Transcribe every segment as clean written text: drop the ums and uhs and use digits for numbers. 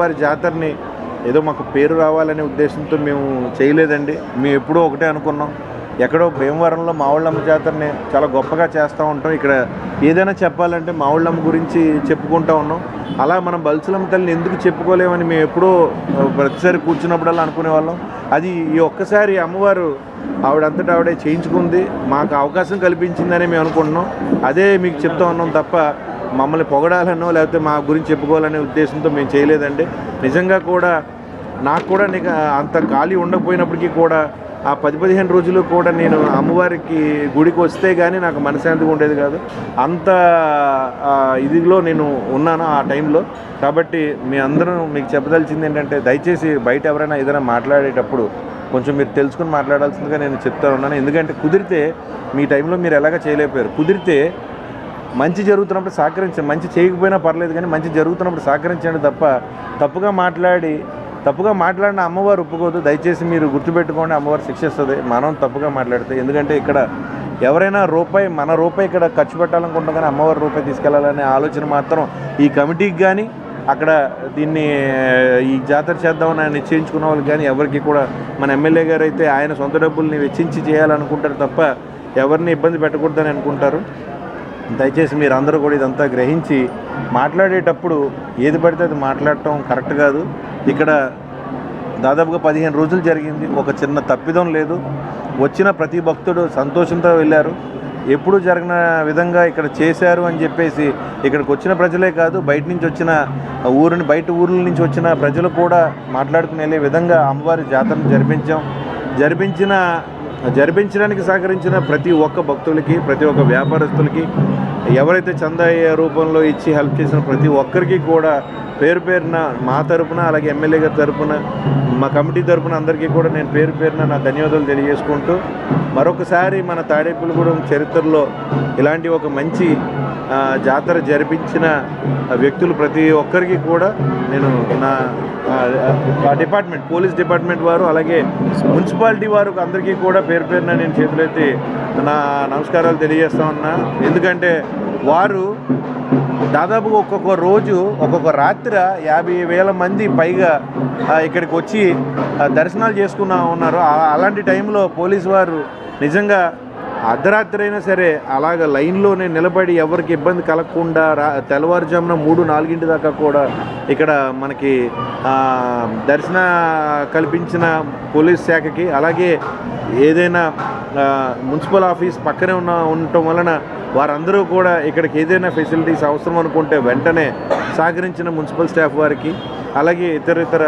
అమ్మవారి జాతరని ఏదో మాకు పేరు రావాలనే ఉద్దేశంతో మేము చేయలేదండి. మేము ఎప్పుడూ ఒకటే అనుకున్నాం, ఎక్కడో భీమవరంలో మావుళ్ళమ్మ జాతరని చాలా గొప్పగా చేస్తూ ఉంటాం. ఇక్కడ ఏదైనా చెప్పాలంటే మావుళ్ళమ్మ గురించి చెప్పుకుంటూ ఉన్నాం. అలా మనం బల్సులమ్మ తల్లిని ఎందుకు చెప్పుకోలేమని మేము ఎప్పుడూ ప్రతిసారి కూర్చున్నప్పుడల్లా అనుకునేవాళ్ళం. అది ఈ ఒక్కసారి అమ్మవారు ఆవిడంతటా ఆవిడే చేయించుకుంది, మాకు అవకాశం కల్పించిందని మేము అనుకుంటున్నాం. అదే మీకు చెప్తా ఉన్నాం తప్ప మమ్మల్ని పొగడాలనో లేకపోతే మా గురించి చెప్పుకోవాలనే ఉద్దేశంతో మేము చేయలేదండి. నిజంగా కూడా నాకు కూడా నీకు అంత ఖాళీ ఉండకపోయినప్పటికీ కూడా ఆ 10-15 రోజులు కూడా నేను అమ్మవారికి గుడికి వస్తే కానీ నాకు మనశ్శాంతిగా ఉండేది కాదు. అంత ఇదిలో నేను ఉన్నాను ఆ టైంలో. కాబట్టి మీ అందరం మీకు చెప్పదలిచింది ఏంటంటే, దయచేసి బయట ఎవరైనా ఏదైనా మాట్లాడేటప్పుడు కొంచెం మీరు తెలుసుకుని మాట్లాడాల్సిందిగా నేను చెప్తా ఉన్నాను. ఎందుకంటే కుదిరితే మీ టైంలో మీరు ఎలాగ చేయలేకపోయారు. కుదిరితే మంచి జరుగుతున్నప్పుడు సహకరించండి, మంచి చేయకపోయినా పర్లేదు కానీ మంచి జరుగుతున్నప్పుడు సహకరించండి తప్ప తప్పుగా మాట్లాడిన అమ్మవారు ఒప్పుకోదు. దయచేసి మీరు గుర్తుపెట్టుకోండి, అమ్మవారు శిక్షిస్తుంది మనం తప్పుగా మాట్లాడితే. ఎందుకంటే ఇక్కడ ఎవరైనా మన రూపాయి ఇక్కడ ఖర్చు పెట్టాలనుకుంటాం కానీ అమ్మవారి రూపాయి తీసుకెళ్లాలనే ఆలోచన మాత్రం ఈ కమిటీకి కానీ అక్కడ దీన్ని ఈ జాతర చేద్దామని నిశ్చయించుకున్న వాళ్ళకి కానీ ఎవరికి కూడా, మన ఎమ్మెల్యే గారు అయితే ఆయన సొంత డబ్బుల్ని వెచ్చించి చేయాలనుకుంటారు తప్ప ఎవరిని ఇబ్బంది పెట్టకూడదని అనుకుంటారు. దయచేసి మీరు అందరూ కూడా ఇదంతా గ్రహించి మాట్లాడేటప్పుడు ఏది పడితే అది మాట్లాడటం కరెక్ట్ కాదు. ఇక్కడ దాదాపుగా 15 రోజులు జరిగింది, ఒక చిన్న తప్పిదం లేదు. వచ్చిన ప్రతి భక్తుడు సంతోషంతో వెళ్ళారు. ఎప్పుడు జరిగిన విధంగా ఇక్కడ చేశారు అని చెప్పేసి ఇక్కడికి వచ్చిన ప్రజలే కాదు, బయట నుంచి వచ్చిన బయట ఊర్ల నుంచి వచ్చిన ప్రజలు కూడా మాట్లాడుకుని వెళ్ళే విధంగా అమ్మవారి జాతరను జరిపించడానికి సహకరించిన ప్రతి ఒక్క భక్తులకి, ప్రతి ఒక్క వ్యాపారస్తులకి, ఎవరైతే చందాయ రూపంలో ఇచ్చి హెల్ప్ చేసిన ప్రతి ఒక్కరికి కూడా పేరు పేరున మా తరపున, అలాగే ఎమ్మెల్యే గారి తరపున, మా కమిటీ తరపున అందరికీ కూడా నేను పేరు పేరున నా ధన్యవాదాలు తెలియజేసుకుంటూ, మరొకసారి మన తాడేపల్లిగూడెం చరిత్రలో ఇలాంటి ఒక మంచి జాతర జరిపించిన వ్యక్తులు ప్రతి ఒక్కరికి కూడా నేను నా డిపార్ట్మెంట్, పోలీస్ డిపార్ట్మెంట్ వారు, అలాగే మున్సిపాలిటీ వారు అందరికీ కూడా పేరు పేరున నేను చేతులైతే నా నమస్కారాలు తెలియజేస్తా ఉన్నా. ఎందుకంటే వారు దాదాపుగా ఒక్కొక్క రోజు ఒక్కొక్క రాత్రి 50,000 మంది పైగా ఇక్కడికి వచ్చి దర్శనాలు చేసుకున్నా ఉన్నారు. అలాంటి టైంలో పోలీసు వారు నిజంగా అర్ధరాత్రి అయినా సరే అలాగ లైన్లోనే నిలబడి ఎవరికి ఇబ్బంది కలగకుండా తెల్లవారుజామున 3-4 దాకా కూడా ఇక్కడ మనకి దర్శన కల్పించిన పోలీస్ శాఖకి, అలాగే ఏదైనా మున్సిపల్ ఆఫీస్ పక్కనే ఉండటం వలన వారందరూ కూడా ఇక్కడికి ఏదైనా ఫెసిలిటీస్ అవసరం అనుకుంటే వెంటనే సహకరించిన మున్సిపల్ స్టాఫ్ వారికి, అలాగే ఇతర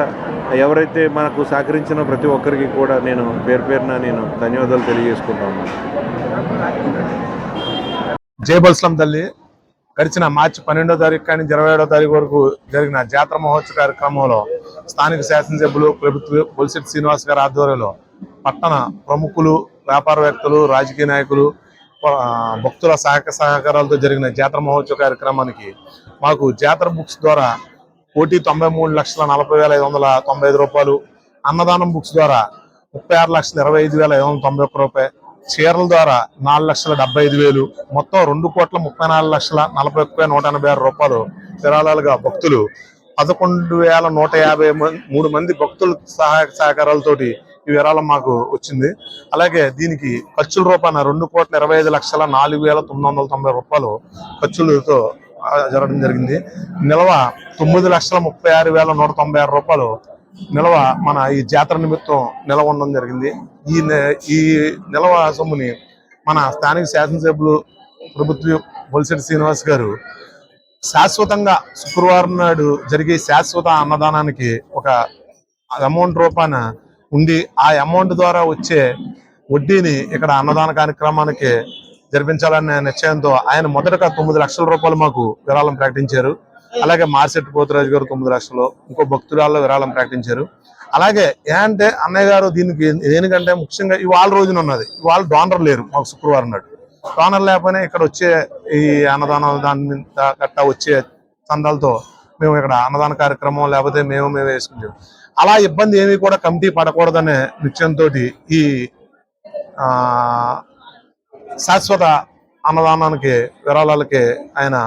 ఎవరైతే మనకు సహకరించిన ప్రతి ఒక్కరికి కూడా నేను పేరు పేరున నేను ధన్యవాదాలు తెలియజేసుకుంటాను. జై బల్సులమ్మ తల్లి. గడిచిన మార్చి 12వ తారీఖు కానీ 27వ తారీఖు వరకు జరిగిన జాతర మహోత్సవ కార్యక్రమంలో స్థానిక శాసనసభ్యులు ప్రభుత్వ బొలిశెట్టి శ్రీనివాస్ గారి ఆధ్వర్యంలో పట్టణ ప్రముఖులు, వ్యాపారవేత్తలు, రాజకీయ నాయకులు, భక్తుల సహకారాలతో జరిగిన జాతర మహోత్సవ కార్యక్రమానికి మాకు జాతర బుక్స్ ద్వారా కోటి 93,40,595 రూపాయలు, అన్నదానం బుక్స్ ద్వారా 36,25,591 రూపాయలు, చీరల ద్వారా 4,75,000, మొత్తం 2,34,40,186 రూపాయలు విరాళాలుగా భక్తులు 11,153 మంది భక్తుల సహకారాలతోటి ఈ విరాళం మాకు వచ్చింది. అలాగే దీనికి ఖర్చుల రూపాయన 2,25,04,990 రూపాయలు ఖర్చులతో జరగడం జరిగింది. నిల్వ 9,36,196 రూపాయలు నిల్వ మన ఈ జాతర నిమిత్తం నిల్వ ఉండడం జరిగింది. ఈ నిల్వ సొమ్ముని మన స్థానిక శాసనసభ్యులు ప్రభుత్వ బొలిశెట్టి శ్రీనివాస్ గారు శాశ్వతంగా శుక్రవారం నాడు జరిగే శాశ్వత అన్నదానానికి ఒక అమౌంట్ రూపాన ఉండి, ఆ అమౌంట్ ద్వారా వచ్చే వడ్డీని ఇక్కడ అన్నదాన కార్యక్రమానికి జరిపించాలనే నిశ్చయంతో ఆయన మొదటగా 9 లక్షల రూపాయలు మాకు విరాళం ప్రకటించారు. అలాగే మార్సెట్టి పోతురాజు గారు 9 లక్షలు, ఇంకో భక్తురాల్లో విరాళం ప్రకటించారు. అలాగే ఏంటంటే అన్నయ్య గారు దేనికంటే ముఖ్యంగా ఇవాళ రోజున ఉన్నది, ఇవాళ డోనర్ లేరు మాకు శుక్రవారం నాడు. డోనర్ లేకపోయినా ఇక్కడ వచ్చే ఈ అన్నదానం దాని గట్టా వచ్చే చందాలతో మేము ఇక్కడ అన్నదాన కార్యక్రమం లేకపోతే మేమే వేసుకుంటాం. అలా ఇబ్బంది ఏమీ కూడా కమిటీ పడకూడదనే నిశ్చయంతో ఈ శాశ్వత అన్నదానానికి విరాళాలకి ఆయన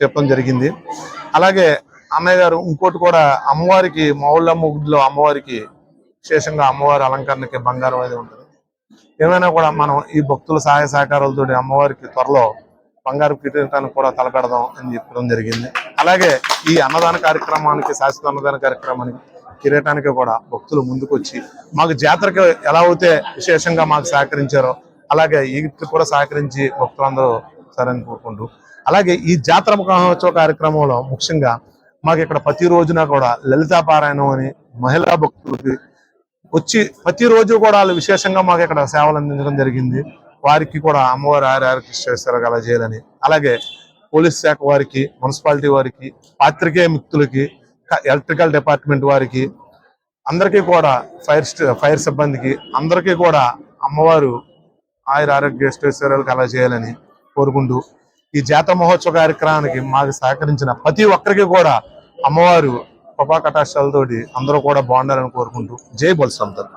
చెప్పడం జరిగింది. అలాగే అన్నయ్య గారు ఇంకోటి కూడా అమ్మవారికి మావుళ్ళమ్మ గుడిలో అమ్మవారికి విశేషంగా అమ్మవారి అలంకరణకి బంగారం అది ఉంటుంది. ఏమైనా కూడా మనం ఈ భక్తుల సహాయ సహకారాలతో అమ్మవారికి త్వరలో బంగారు కిరీటానికి కూడా తలపెడదాం అని చెప్పడం జరిగింది. అలాగే ఈ అన్నదాన కార్యక్రమానికి, శాశ్వత అన్నదాన కార్యక్రమానికి, కిరీటానికి కూడా భక్తులు ముందుకొచ్చి మాకు జాతరకి ఎలా అయితే విశేషంగా మాకు సహకరించారో అలాగే ఈ కూడా సహకరించి భక్తులందరూ సరని కోరుకుంటూ, అలాగే ఈ జాతర మహోత్సవ కార్యక్రమంలో ముఖ్యంగా మాకు ఇక్కడ ప్రతి రోజున కూడా లలితా పారాయణం అని మహిళా భక్తులకి వచ్చి ప్రతిరోజు కూడా వాళ్ళు విశేషంగా మాకు ఇక్కడ సేవలు అందించడం జరిగింది. వారికి కూడా అమ్మవారి ఆరోగ్య అలా చేయాలని, అలాగే పోలీస్ శాఖ వారికి, మున్సిపాలిటీ వారికి, పాత్రికేయ మిత్రులకి, ఎలక్ట్రికల్ డిపార్ట్మెంట్ వారికి, అందరికీ కూడా ఫైర్ సిబ్బందికి అందరికీ కూడా అమ్మవారు ఆరోగ్య అలా చేయాలని కోరుకుంటూ, ఈ జాతర మహోత్సవ కార్యక్రమానికి మాకు సహకరించిన ప్రతి ఒక్కరికి కూడా అమ్మవారు కృపా కటాక్షాలతోటి అందరూ కూడా బాగుండాలని కోరుకుంటూ జై బలసంతల్.